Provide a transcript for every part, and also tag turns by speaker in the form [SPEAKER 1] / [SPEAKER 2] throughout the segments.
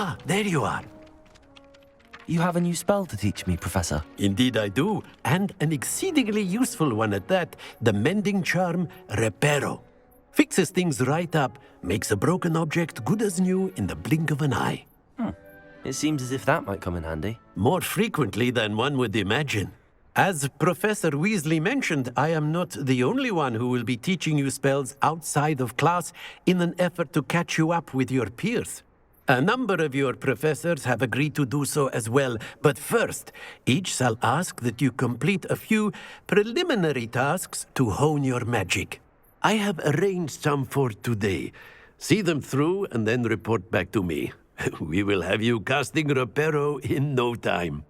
[SPEAKER 1] Ah, there you are.
[SPEAKER 2] You have a new spell to teach me, Professor.
[SPEAKER 1] Indeed I do, and an exceedingly useful one at that, the mending charm Reparo. Fixes things right up, makes a broken object good as new in the blink of an eye.
[SPEAKER 2] It seems as if that might come in handy.
[SPEAKER 1] More frequently than one would imagine. As Professor Weasley mentioned, I am not the only one who will be teaching you spells outside of class in an effort to catch you up with your peers. A number of your professors have agreed to do so as well, but first, each shall ask that you complete a few preliminary tasks to hone your magic. I have arranged some for today. See them through and then report back to me. We will have you casting Reparo in no time.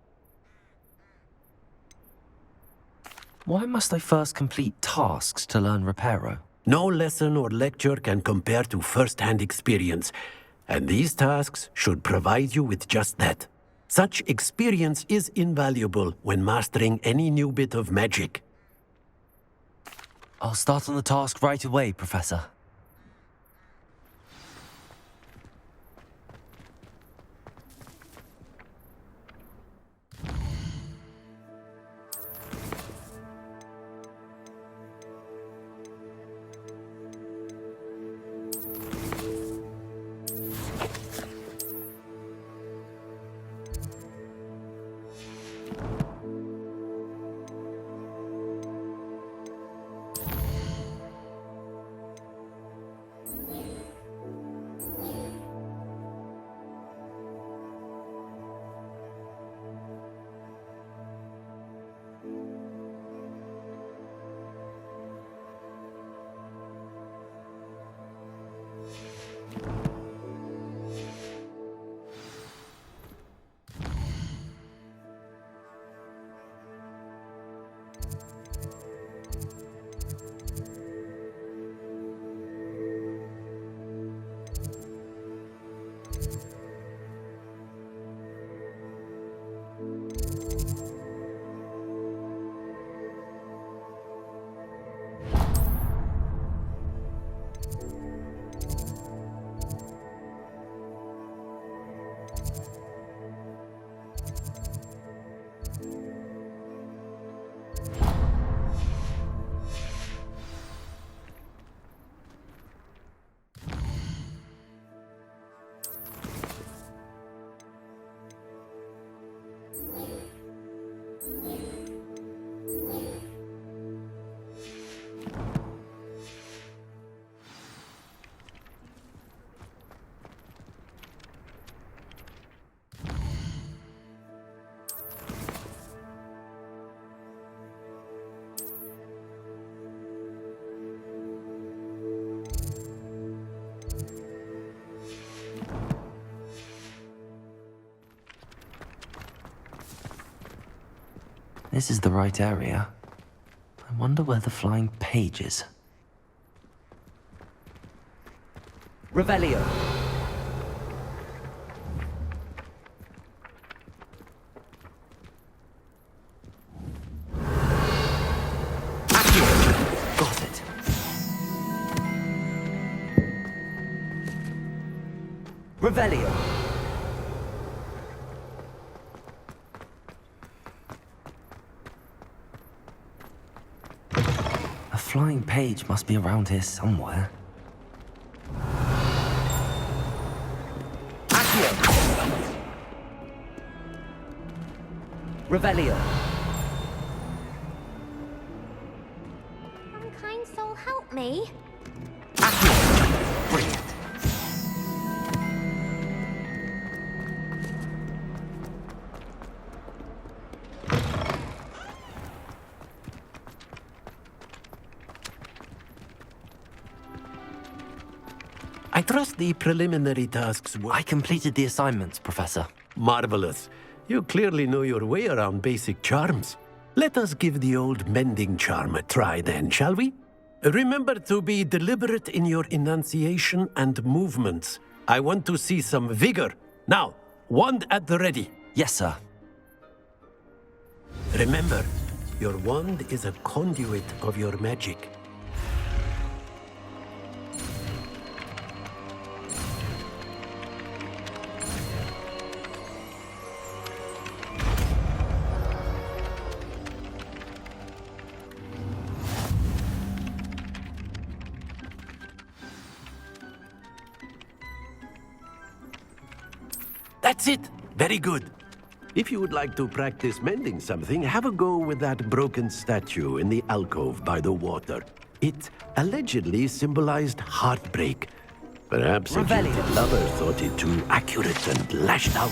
[SPEAKER 2] Why must I first complete tasks to learn Reparo?
[SPEAKER 1] No lesson or lecture can compare to first-hand experience, and these tasks should provide you with just that. Such experience is invaluable when mastering any new bit of magic.
[SPEAKER 2] I'll start on the task right away, Professor. This is the right area. I wonder where the flying page is. Revelio. Got it. Revelio. A flying page must be around here somewhere. Revelio.
[SPEAKER 3] Unkind soul, help me.
[SPEAKER 2] Brilliant.
[SPEAKER 1] I trust the preliminary tasks were...
[SPEAKER 2] I completed the assignments, Professor.
[SPEAKER 1] Marvelous. You clearly know your way around basic charms. Let us give the old mending charm a try then, shall we? Remember to be deliberate in your enunciation and movements. I want to see some vigor. Now, wand at the ready.
[SPEAKER 2] Yes, sir.
[SPEAKER 1] Remember, your wand is a conduit of your magic. That's it. Very good. If you would like to practice mending something, have a go with that broken statue in the alcove by the water. It allegedly symbolized heartbreak. Perhaps a jilted lover thought it too accurate and lashed out.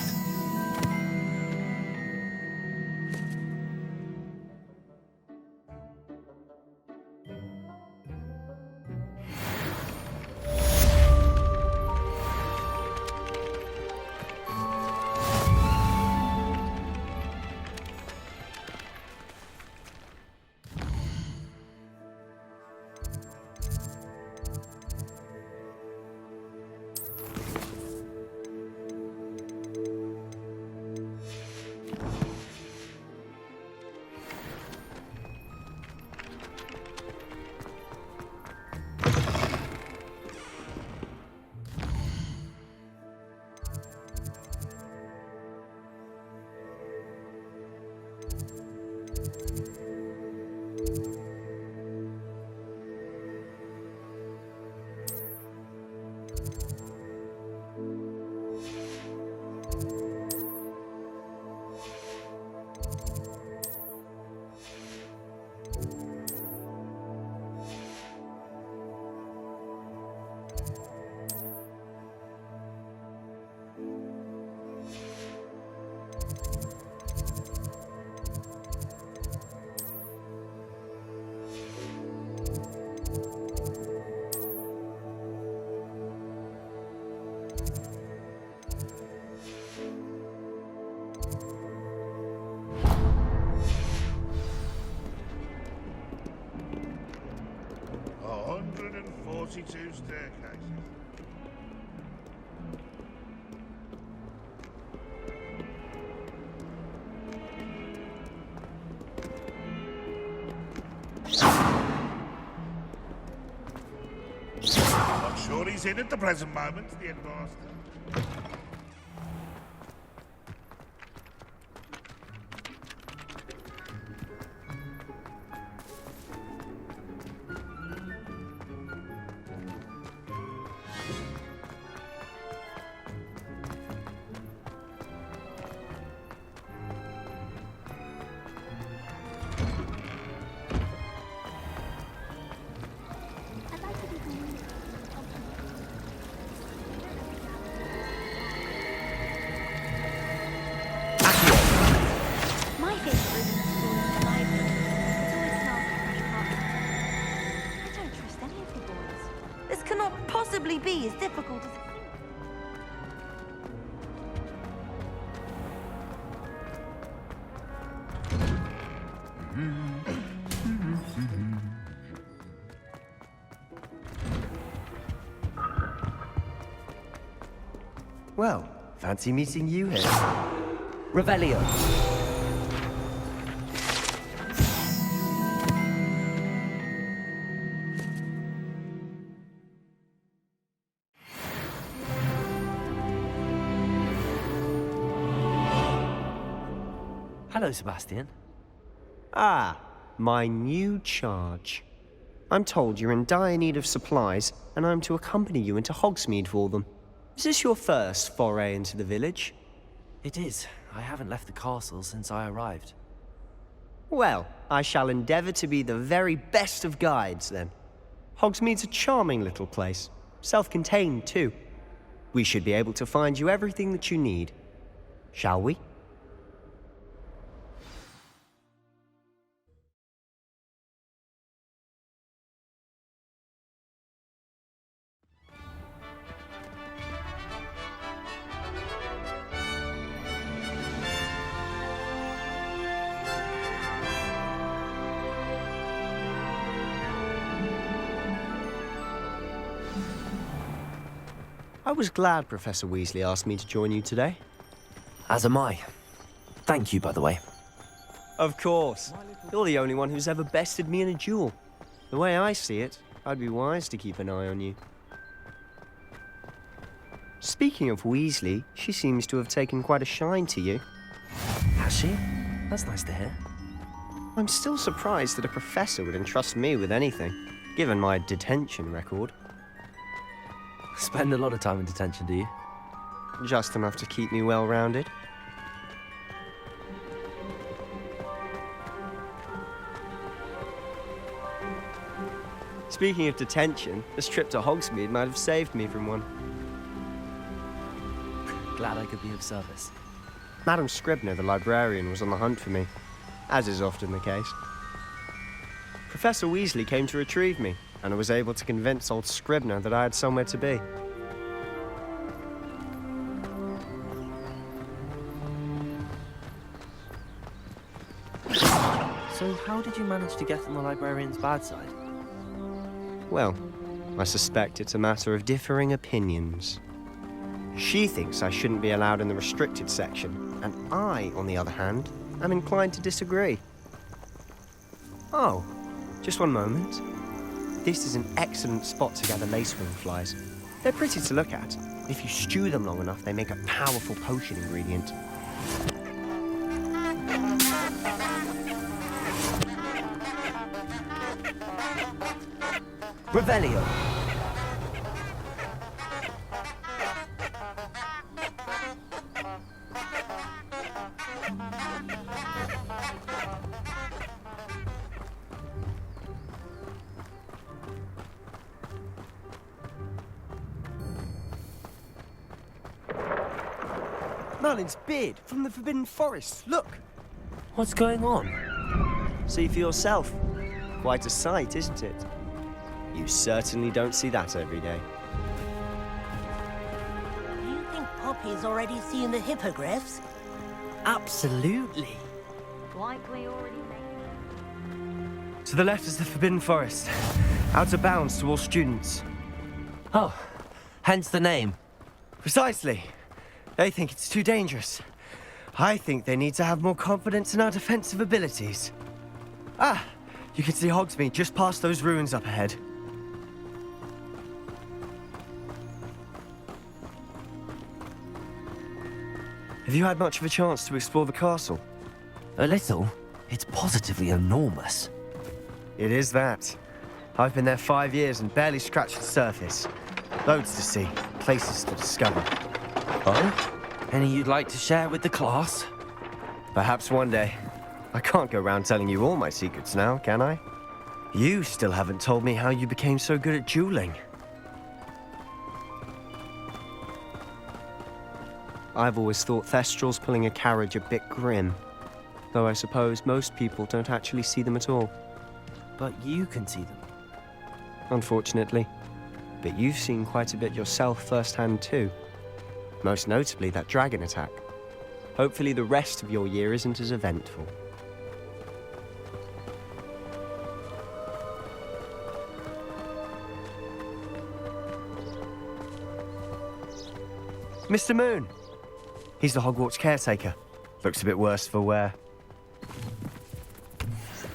[SPEAKER 4] Staircases. Not sure he's in at the present moment, the headmaster.
[SPEAKER 3] My favourite room in the school is the library. It always smells like fresh carpet. I don't trust any of the boys.
[SPEAKER 5] This cannot possibly be as difficult as it seems.
[SPEAKER 6] Well, fancy meeting you here.
[SPEAKER 2] Revelio. Hello, Sebastian.
[SPEAKER 6] Ah, my new charge. I'm told you're in dire need of supplies, and I'm to accompany you into Hogsmeade for them. Is this your first foray into the village?
[SPEAKER 2] It is. I haven't left the castle since I arrived.
[SPEAKER 6] Well, I shall endeavour to be the very best of guides, then. Hogsmeade's a charming little place. Self-contained, too. We should be able to find you everything that you need. Shall we? I was glad Professor Weasley asked me to join you today.
[SPEAKER 2] As am I. Thank you, by the way.
[SPEAKER 6] Of course. You're the only one who's ever bested me in a duel. The way I see it, I'd be wise to keep an eye on you. Speaking of Weasley, she seems to have taken quite a shine to you.
[SPEAKER 2] Has she? That's nice to hear.
[SPEAKER 6] I'm still surprised that a professor would entrust me with anything, given my detention record.
[SPEAKER 2] Spend a lot of time in detention, do you?
[SPEAKER 6] just enough to keep me well-rounded. Speaking of detention, this trip to Hogsmeade might have saved me from one.
[SPEAKER 2] Glad I could be of service.
[SPEAKER 6] Madam Scribner, the librarian, was on the hunt for me, as is often the case. Professor Weasley came to retrieve me, and I was able to convince old Scribner that I had somewhere to be.
[SPEAKER 2] So how did you manage to get on the librarian's bad side?
[SPEAKER 6] Well, I suspect it's a matter of differing opinions. She thinks I shouldn't be allowed in the restricted section, and I, on the other hand, am inclined to disagree. Oh, just one moment. This is an excellent spot to gather lacewing flies. They're pretty to look at. If you stew them long enough, they make a powerful potion ingredient.
[SPEAKER 2] Revelio.
[SPEAKER 6] Merlin's beard from the Forbidden Forest. Look!
[SPEAKER 2] What's going on?
[SPEAKER 6] See for yourself. Quite a sight, isn't it? You certainly don't see that every day.
[SPEAKER 5] Do you think Poppy's already seen the hippogriffs?
[SPEAKER 2] Absolutely.
[SPEAKER 3] Like we already made.
[SPEAKER 6] To the left is the Forbidden Forest. Out of bounds to all students.
[SPEAKER 2] Oh, hence the name.
[SPEAKER 6] Precisely. They think it's too dangerous. I think they need to have more confidence in our defensive abilities. Ah, you can see Hogsmeade just past those ruins up ahead. Have you had much of a chance to explore the castle?
[SPEAKER 2] A little. It's positively enormous.
[SPEAKER 6] It is that. I've been there 5 years and barely scratched the surface. Loads to see, places to discover.
[SPEAKER 2] Oh? Any you'd like to share with the class?
[SPEAKER 6] Perhaps one day. I can't go around telling you all my secrets now, can I? You still haven't told me how you became so good at dueling. I've always thought Thestrals pulling a carriage a bit grim. Though I suppose most people don't actually see them at all.
[SPEAKER 2] But you can see them.
[SPEAKER 6] Unfortunately. But you've seen quite a bit yourself firsthand too. Most notably that dragon attack. Hopefully the rest of your year isn't as eventful. Mr. Moon! He's the Hogwarts caretaker. Looks a bit worse for wear.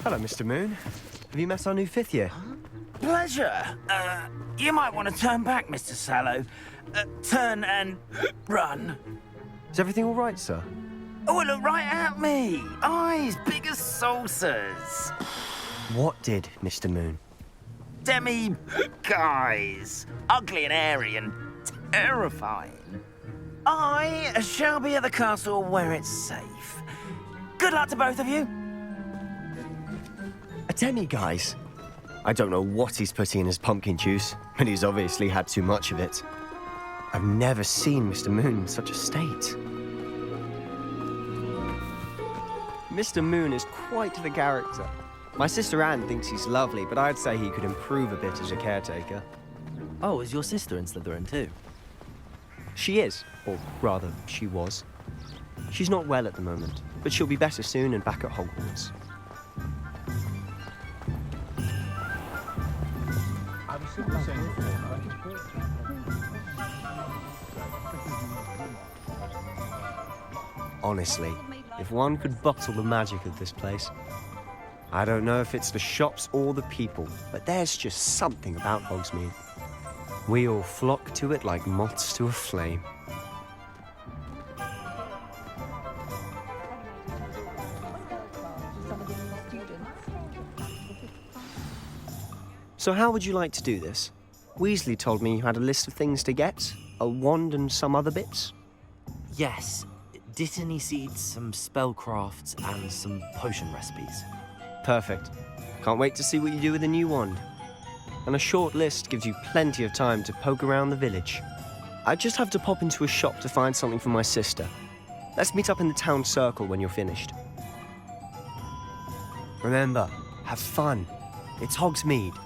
[SPEAKER 6] Hello, Mr. Moon. Have you met our new 5th year?
[SPEAKER 7] Pleasure. You might want to turn back, Mr. Sallow. Turn and run.
[SPEAKER 6] Is everything all right, sir?
[SPEAKER 7] Oh, look right at me. Eyes big as saucers.
[SPEAKER 6] What did, Mr. Moon?
[SPEAKER 7] Demi guys. Ugly and airy and terrifying. I shall be at the castle where it's safe. Good luck to both of you.
[SPEAKER 6] A demi-guise? I don't know what he's putting in his pumpkin juice, but he's obviously had too much of it. I've never seen Mr. Moon in such a state. Mr. Moon is quite the character. My sister Anne thinks he's lovely, but I'd say he could improve a bit as a caretaker.
[SPEAKER 2] Oh, is your sister in Slytherin too?
[SPEAKER 6] She is, or rather, she was. She's not well at the moment, but she'll be better soon and back at Hogwarts. Honestly, if one could bottle the magic of this place. I don't know if it's the shops or the people, but there's just something about Hogsmeade. We all flock to it like moths to a flame. So how would you like to do this? Weasley told me you had a list of things to get, a wand and some other bits.
[SPEAKER 2] Yes. Dittany seeds, some spellcrafts, and some potion recipes.
[SPEAKER 6] Perfect. Can't wait to see what you do with the new wand. And a short list gives you plenty of time to poke around the village. I just have to pop into a shop to find something for my sister. Let's meet up in the town circle when you're finished. Remember, have fun. It's Hogsmeade.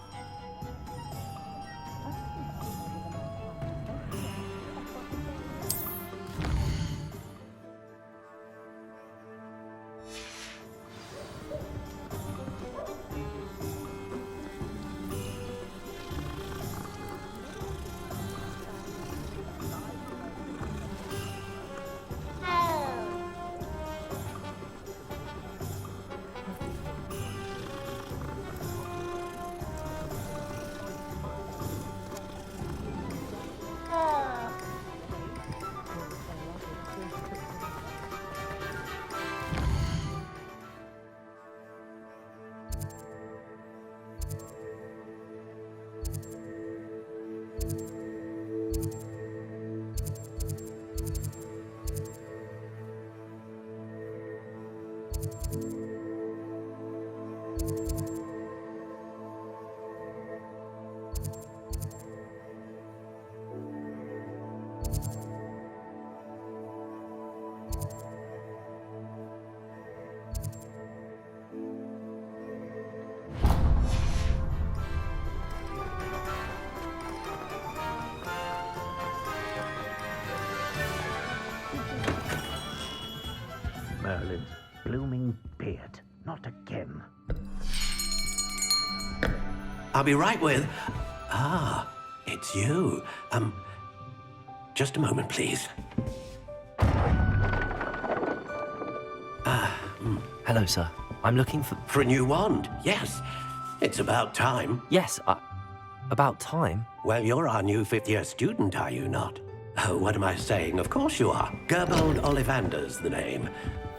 [SPEAKER 8] Merlin's blooming beard. Not again.
[SPEAKER 1] I'll be right with... Ah, it's you. Just a moment, please.
[SPEAKER 2] Hello, sir. I'm looking for...
[SPEAKER 1] For a new wand, yes. It's about time.
[SPEAKER 2] Yes, about time.
[SPEAKER 1] Well, you're our new fifth-year student, are you not? Oh, what am I saying? Of course you are. Gerbold Ollivander's the name.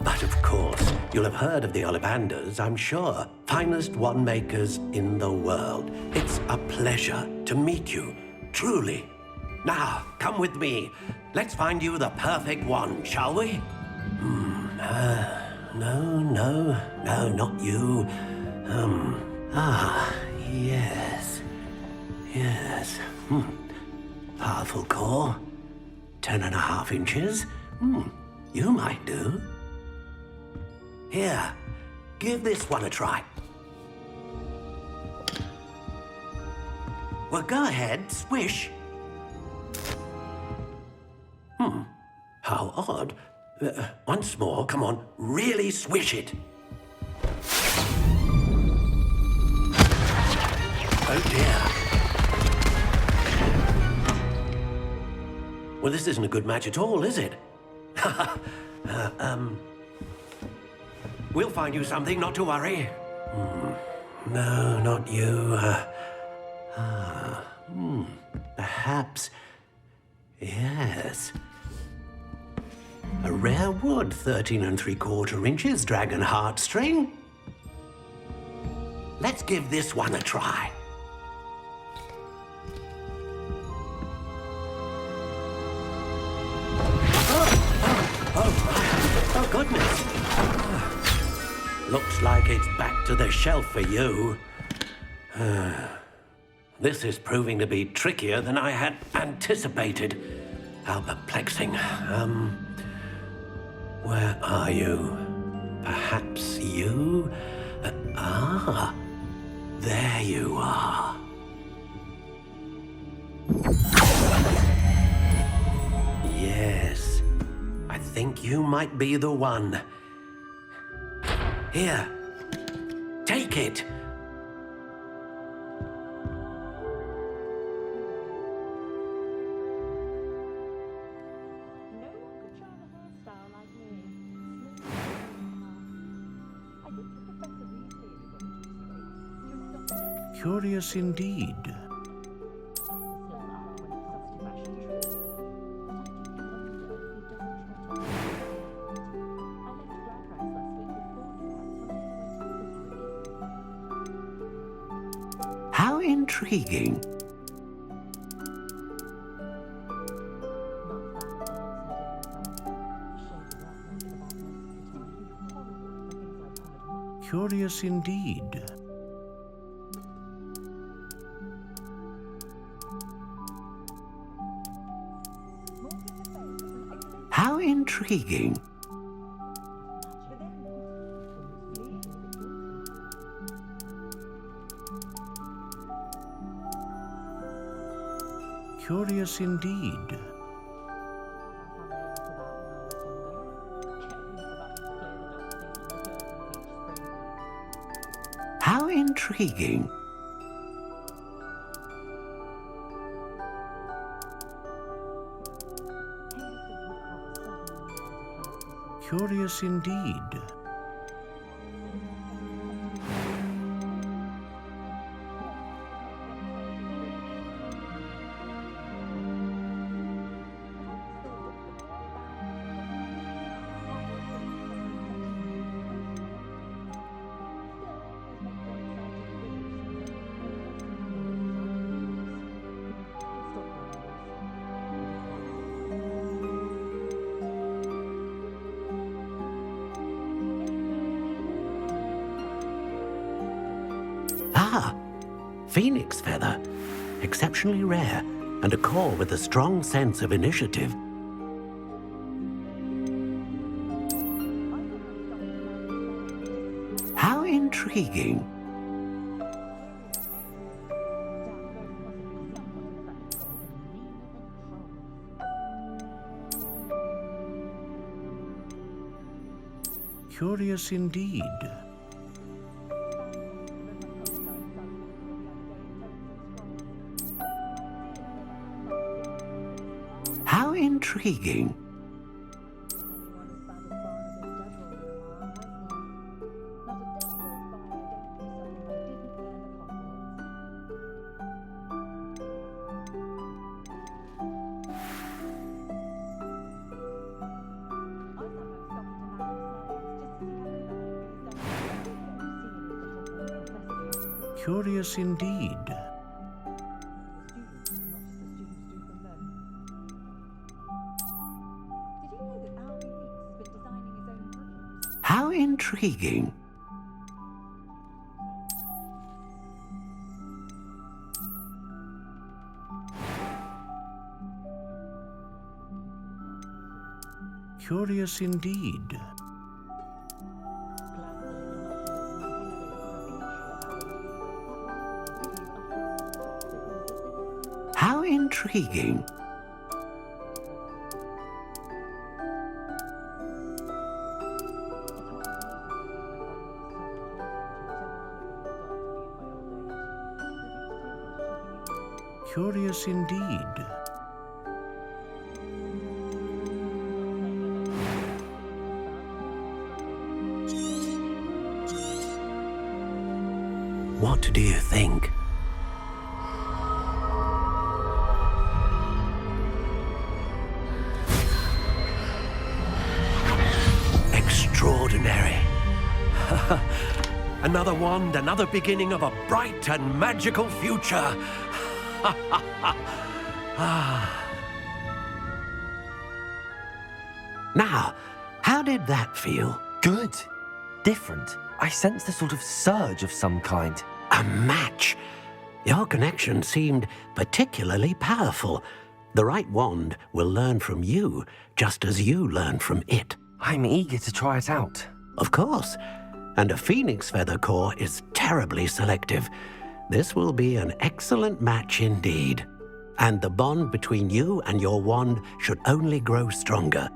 [SPEAKER 1] But of course, you'll have heard of the Ollivanders, I'm sure. Finest wand makers in the world. It's a pleasure to meet you, truly. Now, come with me. Let's find you the perfect wand, shall we? No, not you. Yes. Powerful core. 10.5 inches. You might do. Here, give this one a try. Well, go ahead, swish. How odd. Once more, come on, really swish it. Oh dear. Well, this isn't a good match at all, is it? We'll find you something, not to worry. No, not you. Perhaps. Yes. A rare wood, 13 3/4 inches, dragon heartstring. Let's give this one a try. Oh, goodness. Looks like it's back to the shelf for you. This is proving to be trickier than I had anticipated. How perplexing. Where are you? Perhaps you? There you are. Yes, I think you might be the one. Here, take it.
[SPEAKER 8] Curious indeed.
[SPEAKER 1] How intriguing.
[SPEAKER 8] Curious indeed.
[SPEAKER 1] How intriguing.
[SPEAKER 8] Curious indeed.
[SPEAKER 1] How intriguing.
[SPEAKER 8] Curious indeed.
[SPEAKER 1] Ah, phoenix feather. Exceptionally rare, and a core with a strong sense of initiative. How intriguing.
[SPEAKER 8] Curious indeed.
[SPEAKER 1] How intriguing.
[SPEAKER 8] Curious indeed.
[SPEAKER 1] How intriguing.
[SPEAKER 8] Curious indeed.
[SPEAKER 1] How intriguing.
[SPEAKER 8] Curious indeed.
[SPEAKER 1] What do you think? Extraordinary. Another wand, another beginning of a bright and magical future. Now, how did that feel?
[SPEAKER 2] Good. Different. I sensed a sort of surge of some kind.
[SPEAKER 1] A match. Your connection seemed particularly powerful. The right wand will learn from you, just as you learn from it.
[SPEAKER 2] I'm eager to try it out.
[SPEAKER 1] Of course. And a phoenix feather core is terribly selective. This will be an excellent match indeed. And the bond between you and your wand should only grow stronger.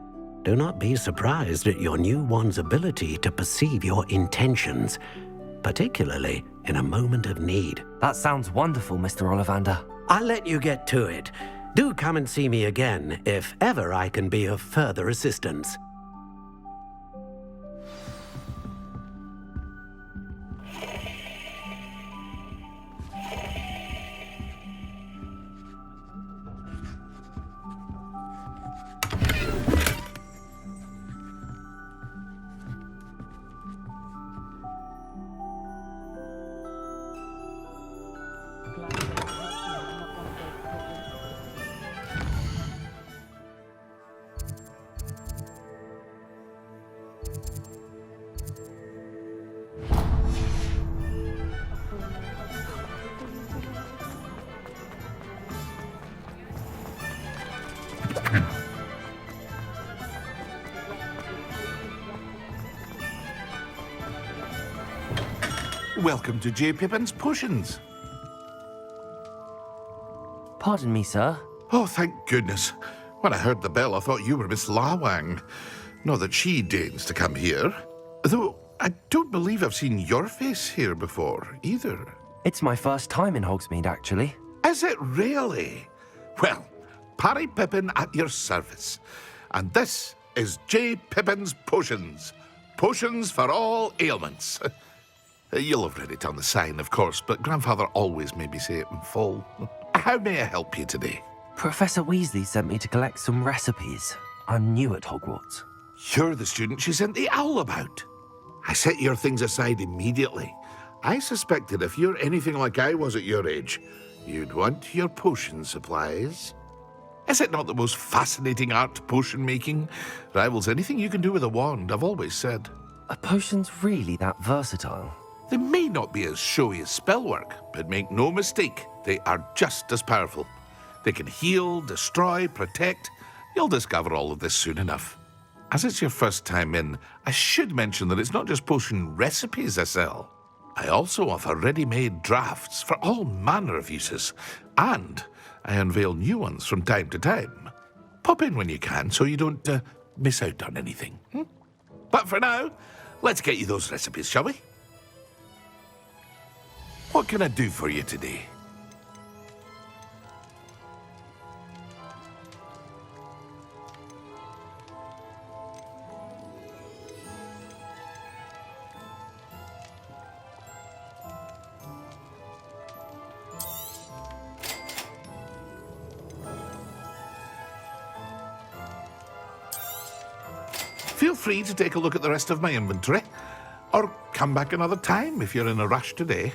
[SPEAKER 1] Do not be surprised at your new wand's ability to perceive your intentions, particularly in a moment of need.
[SPEAKER 2] That sounds wonderful, Mr. Ollivander.
[SPEAKER 1] I'll let you get to it. Do come and see me again if ever I can be of further assistance.
[SPEAKER 4] Welcome to J. Pippin's Potions.
[SPEAKER 2] Pardon me, sir.
[SPEAKER 4] Oh, thank goodness. When I heard the bell, I thought you were Miss Lawang. Not that she deigns to come here. Though, I don't believe I've seen your face here before, either.
[SPEAKER 2] It's my first time in Hogsmeade, actually.
[SPEAKER 4] Is it really? Well, Parry Pippin at your service. And this is J. Pippin's Potions. Potions for all ailments. You'll have read it on the sign, of course, but Grandfather always made me say it in full. How may I help you today?
[SPEAKER 2] Professor Weasley sent me to collect some recipes. I'm new at Hogwarts.
[SPEAKER 4] You're the student she sent the owl about. I set your things aside immediately. I suspected if you're anything like I was at your age, you'd want your potion supplies. Is it not the most fascinating art, potion making? Rivals anything you can do with a wand, I've always said.
[SPEAKER 2] Are potions really that versatile?
[SPEAKER 4] They may not be as showy as spellwork, but make no mistake, they are just as powerful. They can heal, destroy, protect. You'll discover all of this soon enough. As it's your first time in, I should mention that it's not just potion recipes I sell. I also offer ready-made drafts for all manner of uses, and I unveil new ones from time to time. Pop in when you can so you don't miss out on anything. But for now, let's get you those recipes, shall we? What can I do for you today? Feel free to take a look at the rest of my inventory, or come back another time if you're in a rush today.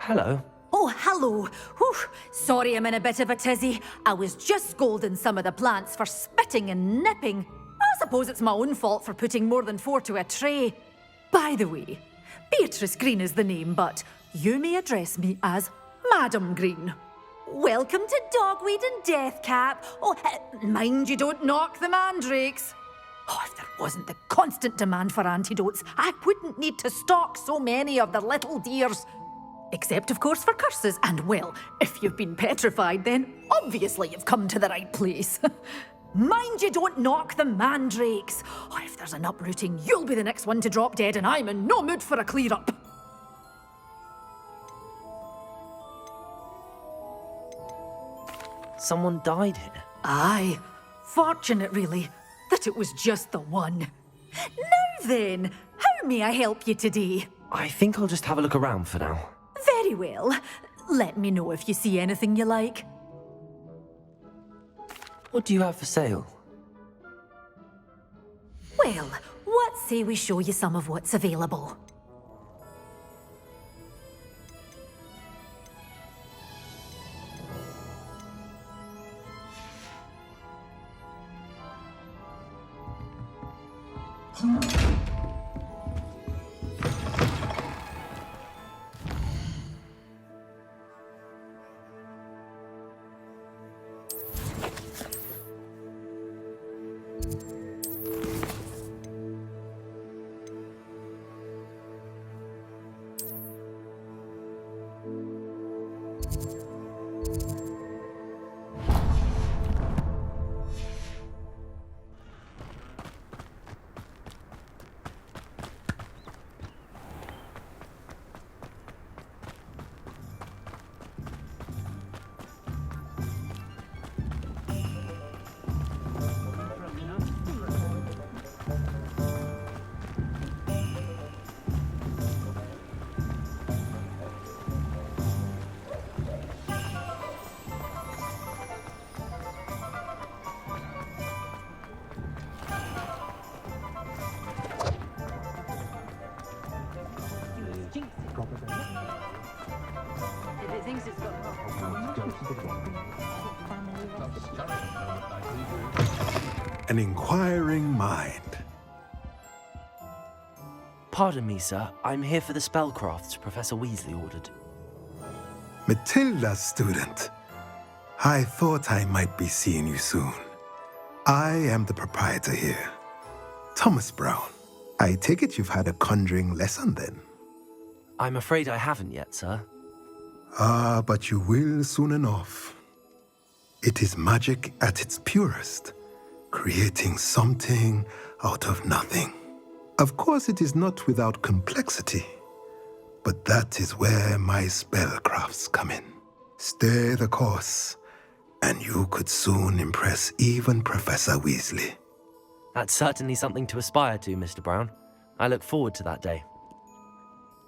[SPEAKER 2] Hello.
[SPEAKER 9] Oh, hello. Whew. Sorry I'm in a bit of a tizzy. I was just scolding some of the plants for spitting and nipping. I suppose it's my own fault for putting more than 4 to a tray. By the way, Beatrice Green is the name, but you may address me as Madam Green. Welcome to Dogweed and Deathcap. Oh, mind you don't knock the mandrakes. Oh, if there wasn't the constant demand for antidotes, I wouldn't need to stock so many of the little dears. Except, of course, for curses. And, well, if you've been petrified, then obviously you've come to the right place. Mind you don't knock the mandrakes. Oh, if there's an uprooting, you'll be the next one to drop dead, and I'm in no mood for a clear-up.
[SPEAKER 2] Someone died here.
[SPEAKER 9] Aye. Fortunate, really, that it was just the one. Now then, how may I help you today?
[SPEAKER 2] I think I'll just have a look around for now.
[SPEAKER 9] Very well. Let me know if you see anything you like.
[SPEAKER 2] What do you have for sale?
[SPEAKER 9] Well, what say we show you some of what's available?
[SPEAKER 10] An inquiring mind.
[SPEAKER 2] Pardon me, sir. I'm here for the spellcrafts Professor Weasley ordered.
[SPEAKER 10] Matilda's student. I thought I might be seeing you soon. I am the proprietor here, Thomas Brown. I take it you've had a conjuring lesson then?
[SPEAKER 2] I'm afraid I haven't yet, sir.
[SPEAKER 10] Ah, but you will soon enough. It is magic at its purest, creating something out of nothing. Of course, it is not without complexity, but that is where my spellcrafts come in. Stay the course, and you could soon impress even Professor Weasley.
[SPEAKER 2] That's certainly something to aspire to, Mr. Brown. I look forward to that day.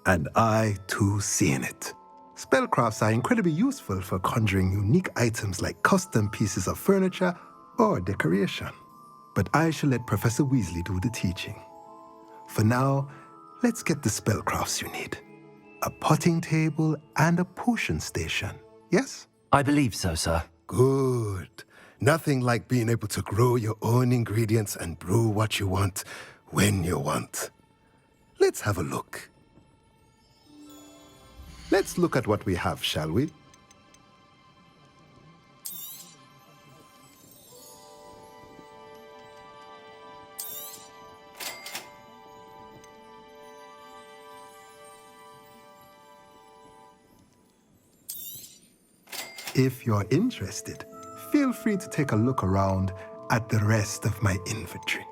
[SPEAKER 10] And I, too, seeing it. Spellcrafts are incredibly useful for conjuring unique items like custom pieces of furniture or decoration. But I shall let Professor Weasley do the teaching. For now, let's get the spellcrafts you need. A potting table and a potion station, yes?
[SPEAKER 2] I believe so, sir.
[SPEAKER 10] Good. Nothing like being able to grow your own ingredients and brew what you want when you want. Let's have a look. Let's look at what we have, shall we? If you're interested, feel free to take a look around at the rest of my inventory.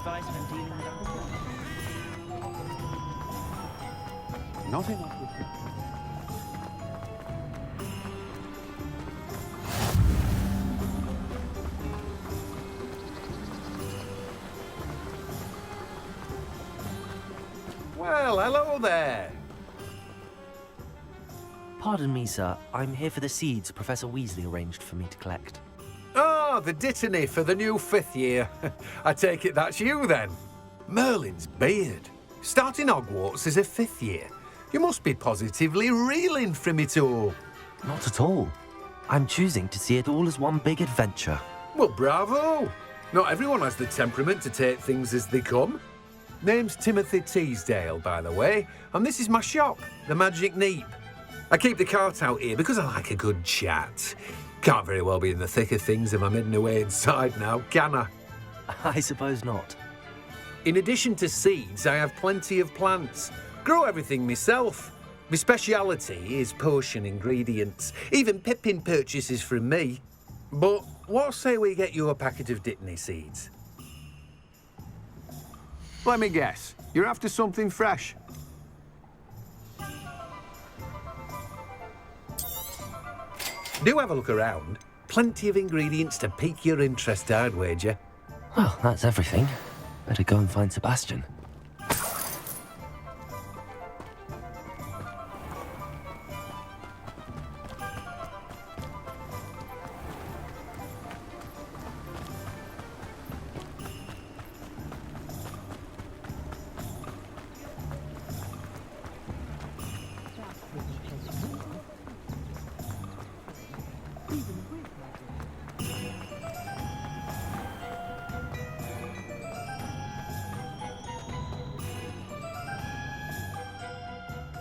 [SPEAKER 7] advice when dealing with alcohol?
[SPEAKER 8] Not enough with
[SPEAKER 11] Well, hello there.
[SPEAKER 2] Pardon me, sir. I'm here for the seeds Professor Weasley arranged for me to collect.
[SPEAKER 11] Oh, the dittany for the new 5th year. I take it that's you then. Merlin's beard. Starting Hogwarts as a 5th year. You must be positively reeling from it all.
[SPEAKER 2] Not at all. I'm choosing to see it all as one big adventure.
[SPEAKER 11] Well, bravo. Not everyone has the temperament to take things as they come. Name's Timothy Teasdale, by the way, and this is my shop, the Magic Neep. I keep the cart out here because I like a good chat. Can't very well be in the thick of things if I'm hidden away inside now, can I?
[SPEAKER 2] I suppose not.
[SPEAKER 11] In addition to seeds, I have plenty of plants. Grow everything myself. My speciality is potion ingredients. Even Pippin purchases from me. But what say we get you a packet of Dittany seeds?
[SPEAKER 12] Let me guess. You're after something fresh.
[SPEAKER 11] Do have a look around. Plenty of ingredients to pique your interest, I'd wager.
[SPEAKER 2] Well, that's everything. Better go and find Sebastian.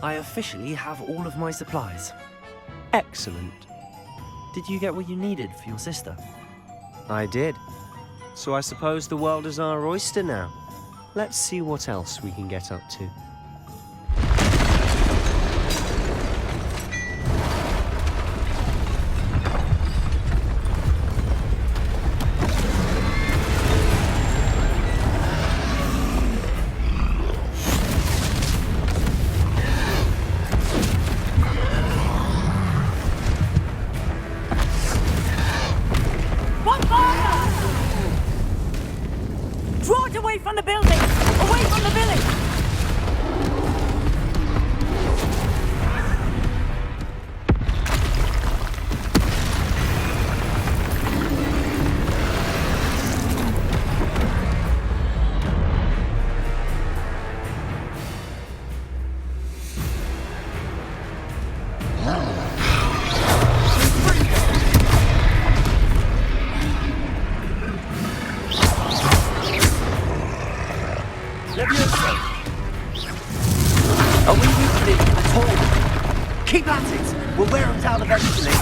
[SPEAKER 2] I officially have all of my supplies.
[SPEAKER 6] Excellent.
[SPEAKER 2] Did you get what you needed for your sister?
[SPEAKER 6] I did. So I suppose the world is our oyster now. Let's see what else we can get up to.
[SPEAKER 5] Draw it away from the building! Away from the village!
[SPEAKER 2] Are we weakening at all? Keep at it! We'll wear them down eventually.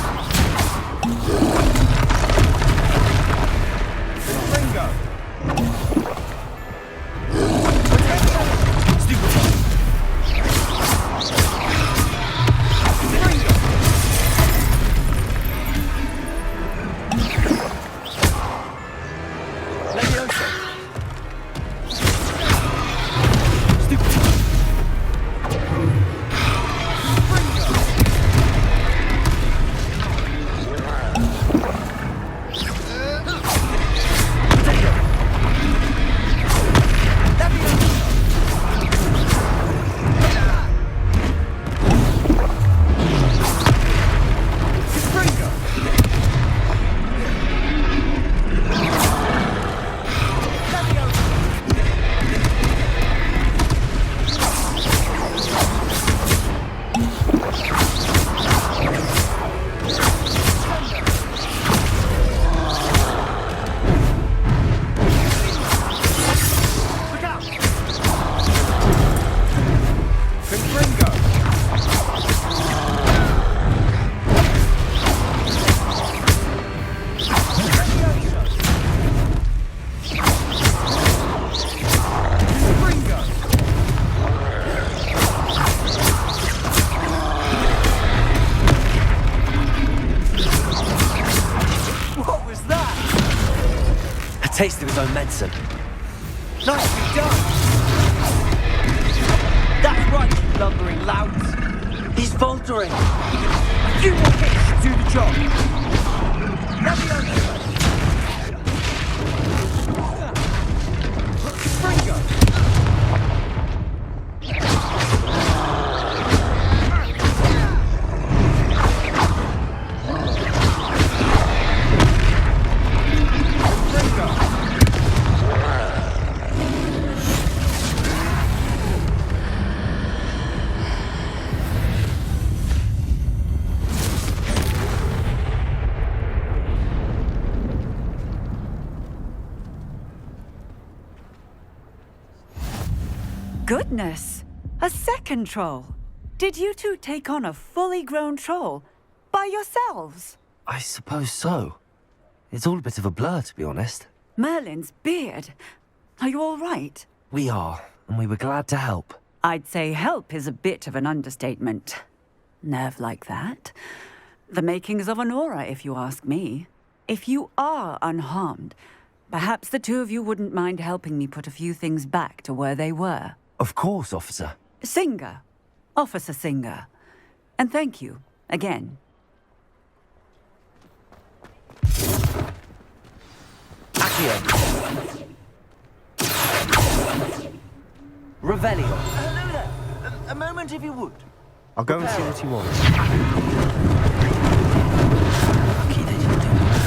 [SPEAKER 2] Taste of his own medicine.
[SPEAKER 6] Nicely done! That's right, you lumbering louts.
[SPEAKER 2] He's faltering. A few more hits should do the job. Let me over.
[SPEAKER 6] Springo!
[SPEAKER 13] Goodness! A second troll! Did you two take on a fully grown troll? By yourselves?
[SPEAKER 2] I suppose so. It's all a bit of a blur, to be honest.
[SPEAKER 13] Merlin's beard. Are you all right?
[SPEAKER 2] We are, and we were glad to help.
[SPEAKER 13] I'd say help is a bit of an understatement. Nerve like that. The makings of an aura, if you ask me. If you are unharmed, perhaps the two of you wouldn't mind helping me put a few things back to where they were.
[SPEAKER 2] Of course, officer.
[SPEAKER 13] Singer. Officer Singer. And thank you, again.
[SPEAKER 2] Accio. Revelio.
[SPEAKER 7] Hello there. A moment, if you would.
[SPEAKER 6] I'll go and see what he wants.
[SPEAKER 2] Lucky they didn't do much.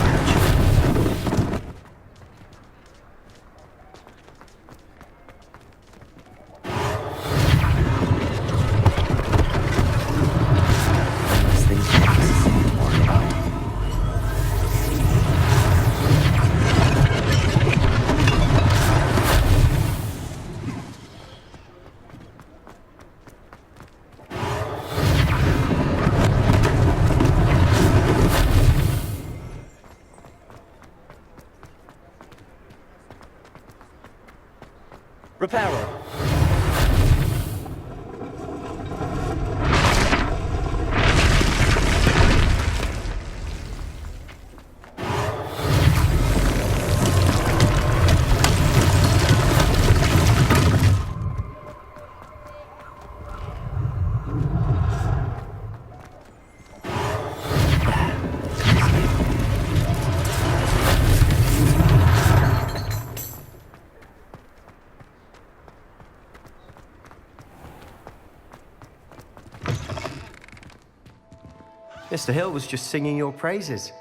[SPEAKER 2] These things are necessary to worry about. Reparo.
[SPEAKER 6] Mr. Hill was just singing your praises.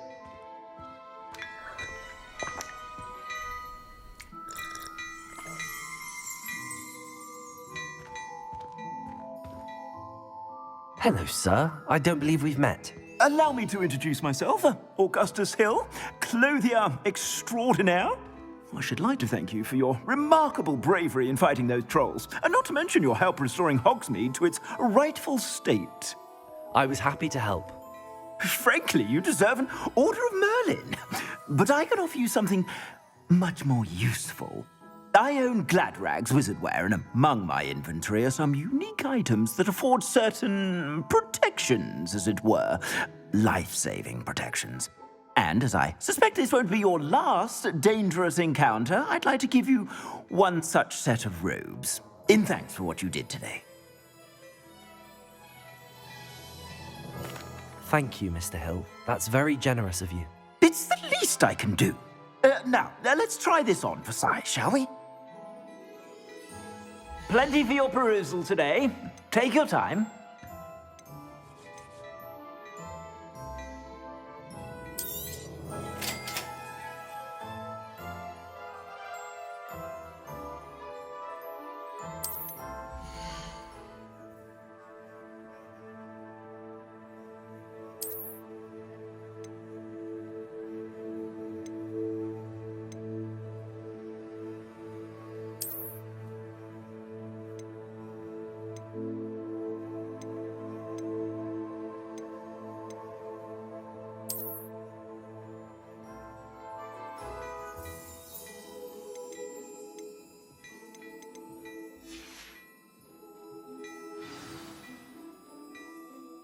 [SPEAKER 2] Hello, sir. I don't believe we've met.
[SPEAKER 14] Allow me to introduce myself, Augustus Hill, clothier extraordinaire. I should like to thank you for your remarkable bravery in fighting those trolls, and not to mention your help restoring Hogsmeade to its rightful state.
[SPEAKER 2] I was happy to help.
[SPEAKER 14] Frankly, you deserve an Order of Merlin. But I can offer you something much more useful. I own Gladrag's wizardware, and among my inventory are some unique items that afford certain protections, as it were. Life-saving protections. And as I suspect this won't be your last dangerous encounter, I'd like to give you one such set of robes, in thanks for what you did today.
[SPEAKER 2] Thank you, Mr. Hill. That's very generous of you.
[SPEAKER 14] It's the least I can do. Now, let's try this on for size, shall we? Plenty for your perusal today. Take your time.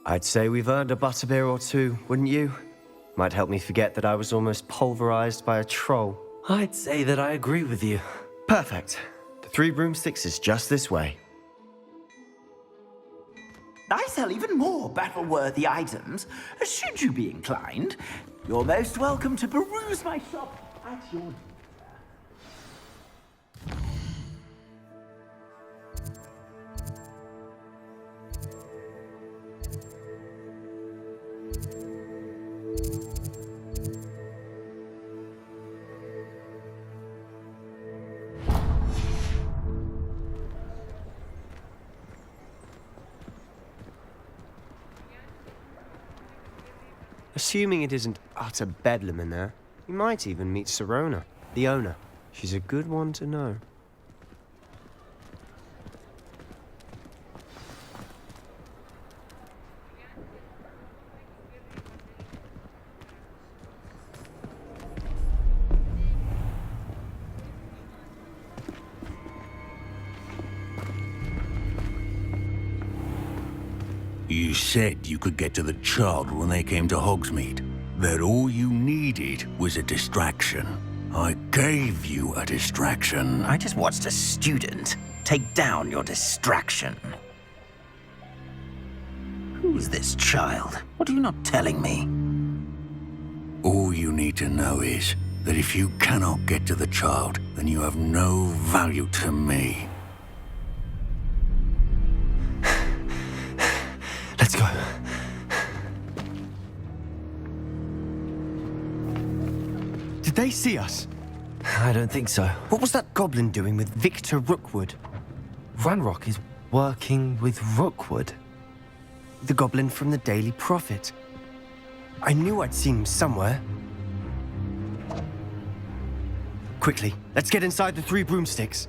[SPEAKER 6] I'd say we've earned a butterbeer or two, wouldn't you? Might help me forget that I was almost pulverized by a troll.
[SPEAKER 2] I'd say that I agree with you.
[SPEAKER 6] Perfect. Three Broomsticks is just this way.
[SPEAKER 14] I sell even more battle-worthy items. Should you be inclined, you're most welcome to peruse my shop at your...
[SPEAKER 6] Assuming it isn't utter bedlam in there, you might even meet Sirona, the owner. She's a good one to know.
[SPEAKER 15] You said you could get to the child when they came to Hogsmeade. That all you needed was a distraction. I gave you a distraction.
[SPEAKER 7] I just watched a student take down your distraction. Who's this child? What are you not telling me?
[SPEAKER 15] All you need to know is that if you cannot get to the child, then you have no value to me.
[SPEAKER 6] Let's go. Did they see us?
[SPEAKER 2] I don't think so.
[SPEAKER 6] What was that goblin doing with Victor Rookwood?
[SPEAKER 2] Ranrock is working with Rookwood.
[SPEAKER 6] The goblin from the Daily Prophet. I knew I'd seen him somewhere. Quickly, let's get inside the Three Broomsticks.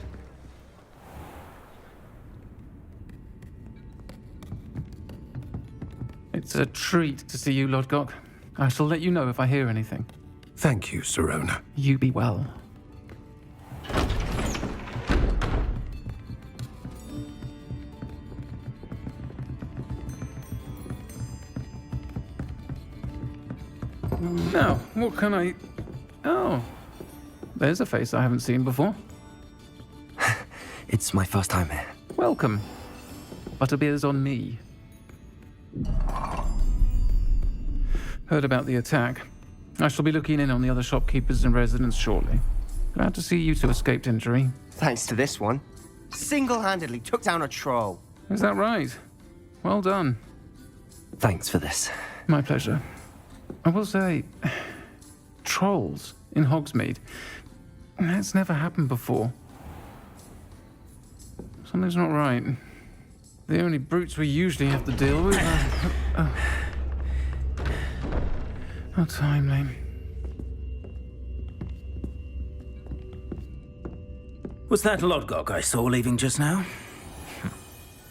[SPEAKER 16] It's a treat to see you, Lodgok. I shall let you know if I hear anything.
[SPEAKER 10] Thank you, Sirona.
[SPEAKER 16] You be well. Now, what can I... Oh, there's a face I haven't seen before.
[SPEAKER 2] It's my first time here.
[SPEAKER 16] Welcome. Butterbeer's on me. Heard about the attack. I shall be looking in on the other shopkeepers and residents shortly. Glad to see you two escaped injury.
[SPEAKER 6] Thanks to this one. Single-handedly took down a troll.
[SPEAKER 16] Is that right? Well done.
[SPEAKER 2] Thanks for this.
[SPEAKER 16] My pleasure. I will say, trolls in Hogsmeade. That's never happened before. Something's not right. The only brutes we usually have to deal with are... How timely.
[SPEAKER 7] Was that Lodgok I saw leaving just now?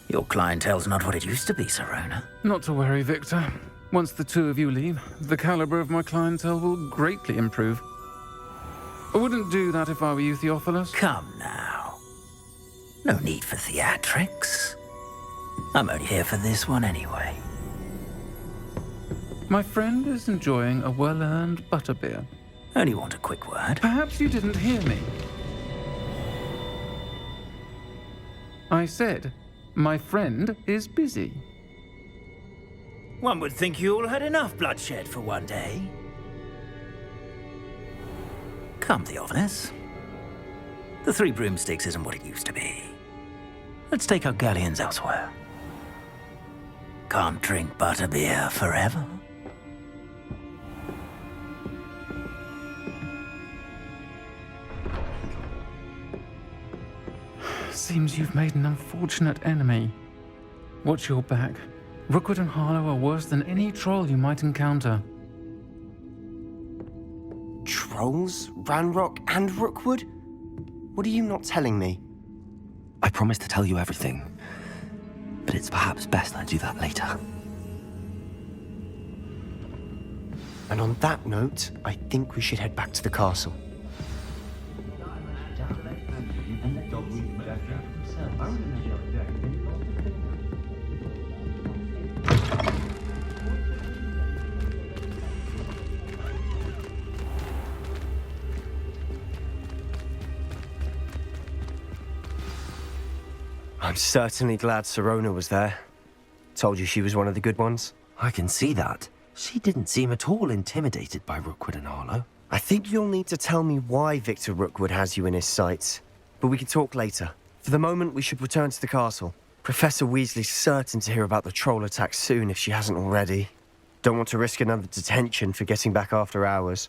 [SPEAKER 7] Your clientele's not what it used to be, Sirona.
[SPEAKER 16] Not to worry, Victor. Once the two of you leave, the caliber of my clientele will greatly improve. I wouldn't do that if I were you, Theophilus.
[SPEAKER 7] Come now. No need for theatrics. I'm only here for this one anyway.
[SPEAKER 16] My friend is enjoying a well-earned butterbeer.
[SPEAKER 7] Only want a quick word.
[SPEAKER 16] Perhaps you didn't hear me. I said, my friend is busy.
[SPEAKER 7] One would think you all had enough bloodshed for one day. Come, Theophilus. The Three Broomsticks isn't what it used to be. Let's take our galleons elsewhere. Can't drink butterbeer forever.
[SPEAKER 16] Seems you've made an unfortunate enemy. Watch your back. Rookwood and Harlow are worse than any troll you might encounter.
[SPEAKER 6] Trolls? Ranrock and Rookwood? What are you not telling me?
[SPEAKER 2] I promised to tell you everything, but it's perhaps best I do that later.
[SPEAKER 6] And on that note, I think we should head back to the castle. I'm certainly glad Sirona was there. Told you she was one of the good ones.
[SPEAKER 2] I can see that. She didn't seem at all intimidated by Rookwood and Harlow.
[SPEAKER 6] I think you'll need to tell me why Victor Rookwood has you in his sights. But we can talk later. For the moment, we should return to the castle. Professor Weasley's certain to hear about the troll attack soon if she hasn't already. Don't want to risk another detention for getting back after hours.